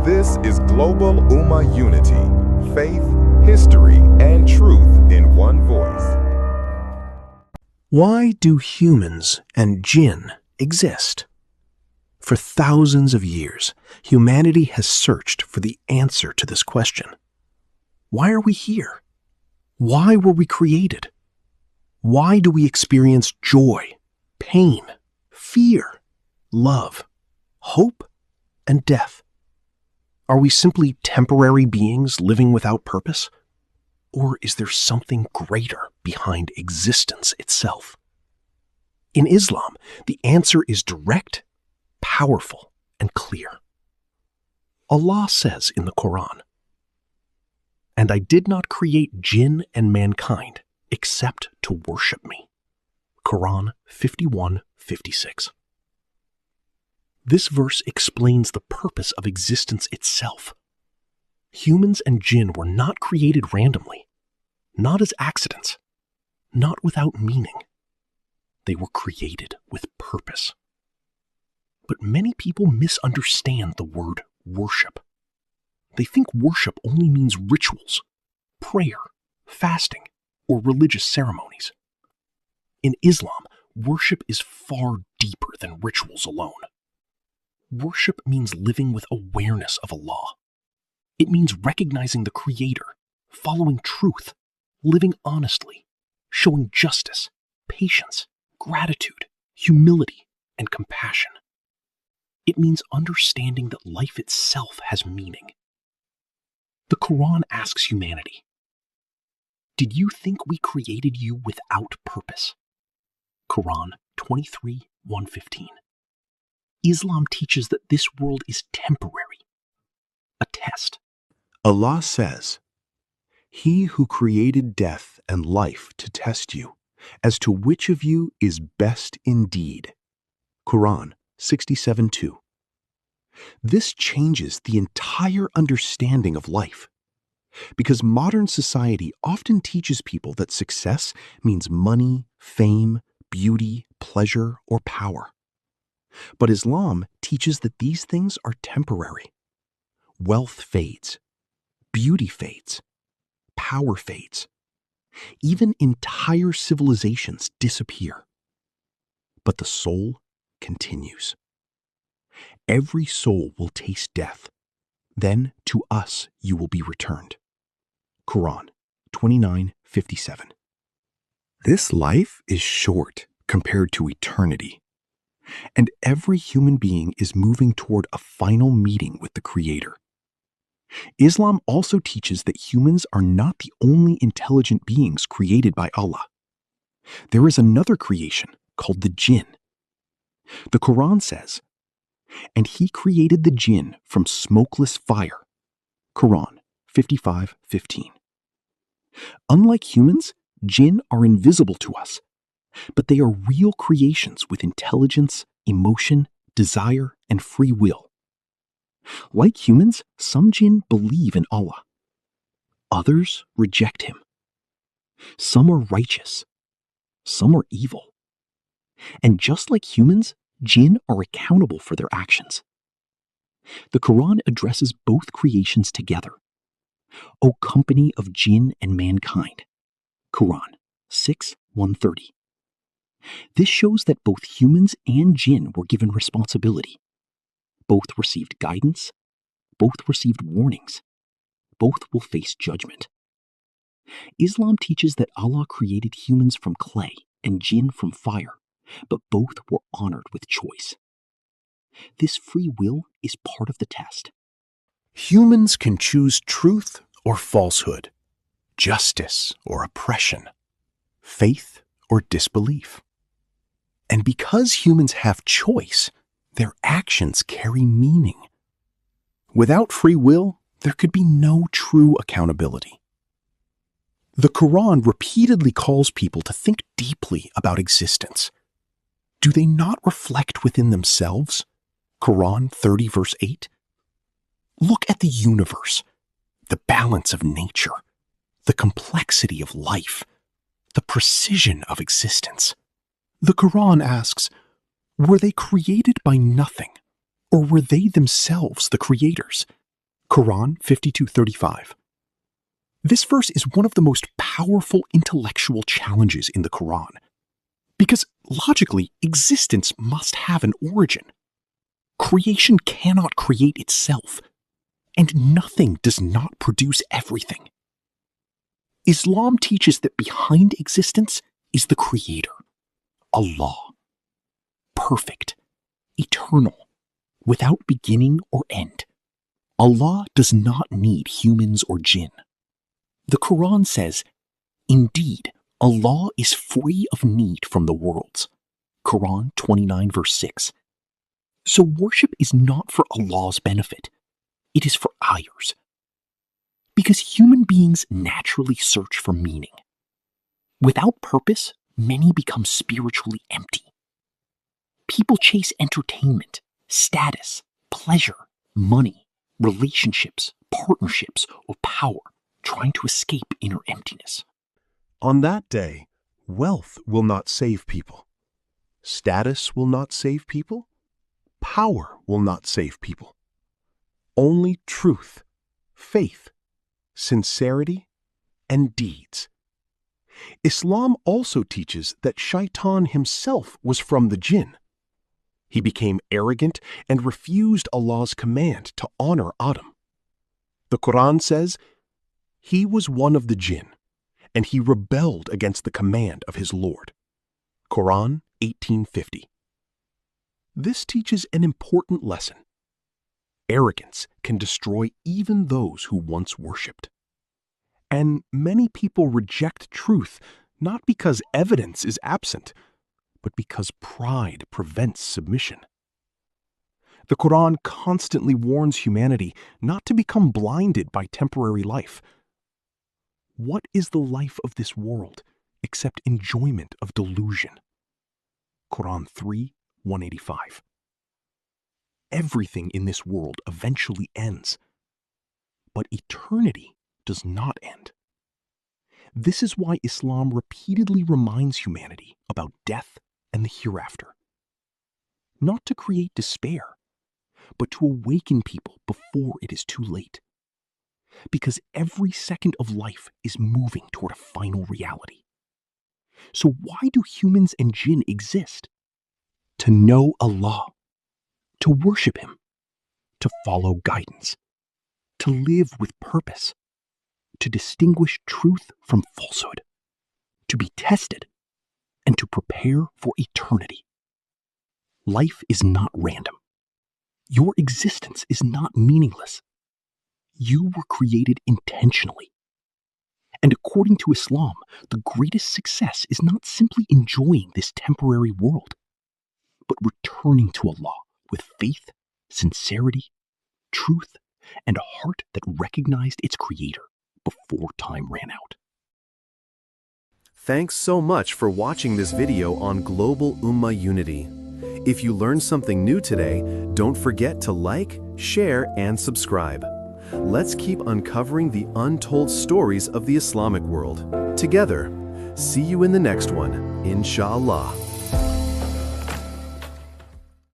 This is Global Ummah Unity, faith, history, and truth in one voice. Why do humans and jinn exist? For thousands of years, humanity has searched for the answer to this question. Why are we here? Why were we created? Why do we experience joy, pain, fear, love, hope, and death? Are we simply temporary beings living without purpose? Or is there something greater behind existence itself? In Islam, the answer is direct, powerful, and clear. Allah says in the Qur'an, "And I did not create jinn and mankind except to worship me." Qur'an 51:56. This verse explains the purpose of existence itself. Humans and jinn were not created randomly, not as accidents, not without meaning. They were created with purpose. But many people misunderstand the word worship. They think worship only means rituals, prayer, fasting, or religious ceremonies. In Islam, worship is far deeper than rituals alone. Worship means living with awareness of Allah. It means recognizing the Creator, following truth, living honestly, showing justice, patience, gratitude, humility, and compassion. It means understanding that life itself has meaning. The Quran asks humanity, "Did you think we created you without purpose?" Quran 23:115. Islam teaches that this world is temporary, a test. Allah says, "He who created death and life to test you, as to which of you is best indeed." Quran 67:2. This changes the entire understanding of life, because modern society often teaches people that success means money, fame, beauty, pleasure, or power. But Islam teaches that these things are temporary. Wealth fades, beauty fades, power fades. Even entire civilizations disappear. But the soul continues. Every soul will taste death. Then to us you will be returned. Quran 29:57. This life is short compared to eternity. And every human being is moving toward a final meeting with the Creator. Islam also teaches that humans are not the only intelligent beings created by Allah. There is another creation called the Jinn. The Quran says, "And He created the Jinn from smokeless fire." Quran 55:15. Unlike humans, Jinn are invisible to us, but they are real creations with intelligence, emotion, desire, and free will. Like humans, some jinn believe in Allah. Others reject Him. Some are righteous. Some are evil. And just like humans, jinn are accountable for their actions. The Quran addresses both creations together. O company of jinn and mankind. Quran 6:130. This shows that both humans and jinn were given responsibility. Both received guidance. Both received warnings. Both will face judgment. Islam teaches that Allah created humans from clay and jinn from fire, but both were honored with choice. This free will is part of the test. Humans can choose truth or falsehood, justice or oppression, faith or disbelief. And because humans have choice, their actions carry meaning. Without free will, there could be no true accountability. The Quran repeatedly calls people to think deeply about existence. Do they not reflect within themselves? Quran 30:8. Look at the universe, the balance of nature, the complexity of life, the precision of existence. The Quran asks, were they created by nothing, or were they themselves the creators? Qur'an 52:35. This verse is one of the most powerful intellectual challenges in the Qur'an, because logically, existence must have an origin. Creation cannot create itself, and nothing does not produce everything. Islam teaches that behind existence is the Creator, Allah, perfect, eternal, without beginning or end. Allah does not need humans or jinn. The Quran says, "Indeed, Allah is free of need from the worlds." Quran 29 verse 6. So worship is not for Allah's benefit. It is for ours. Because human beings naturally search for meaning. Without purpose, many become spiritually empty. People chase entertainment, status, pleasure, money, relationships, partnerships, or power, trying to escape inner emptiness. On that day, wealth will not save people. Status will not save people. Power will not save people. Only truth, faith, sincerity, and deeds. Islam also teaches that Shaitan himself was from the Jinn. He became arrogant and refused Allah's command to honor Adam. The Quran says, "He was one of the Jinn, and he rebelled against the command of his Lord." Quran 18:50. This teaches an important lesson. Arrogance can destroy even those who once worshipped. And many people reject truth not because evidence is absent, but because pride prevents submission. The Quran constantly warns humanity not to become blinded by temporary life. What is the life of this world except enjoyment of delusion? Quran 3:185. Everything in this world eventually ends, but eternity does not end. This is why Islam repeatedly reminds humanity about death and the hereafter. Not to create despair, but to awaken people before it is too late. Because every second of life is moving toward a final reality. So why do humans and jinn exist? To know Allah, to worship Him, to follow guidance, to live with purpose, to distinguish truth from falsehood, to be tested, and to prepare for eternity. Life is not random. Your existence is not meaningless. You were created intentionally. And according to Islam, the greatest success is not simply enjoying this temporary world, but returning to Allah with faith, sincerity, truth, and a heart that recognized its Creator before time ran out. Thanks so much for watching this video on Global Ummah Unity. If you learned something new today, don't forget to like, share, and subscribe. Let's keep uncovering the untold stories of the Islamic world. Together, see you in the next one, inshallah.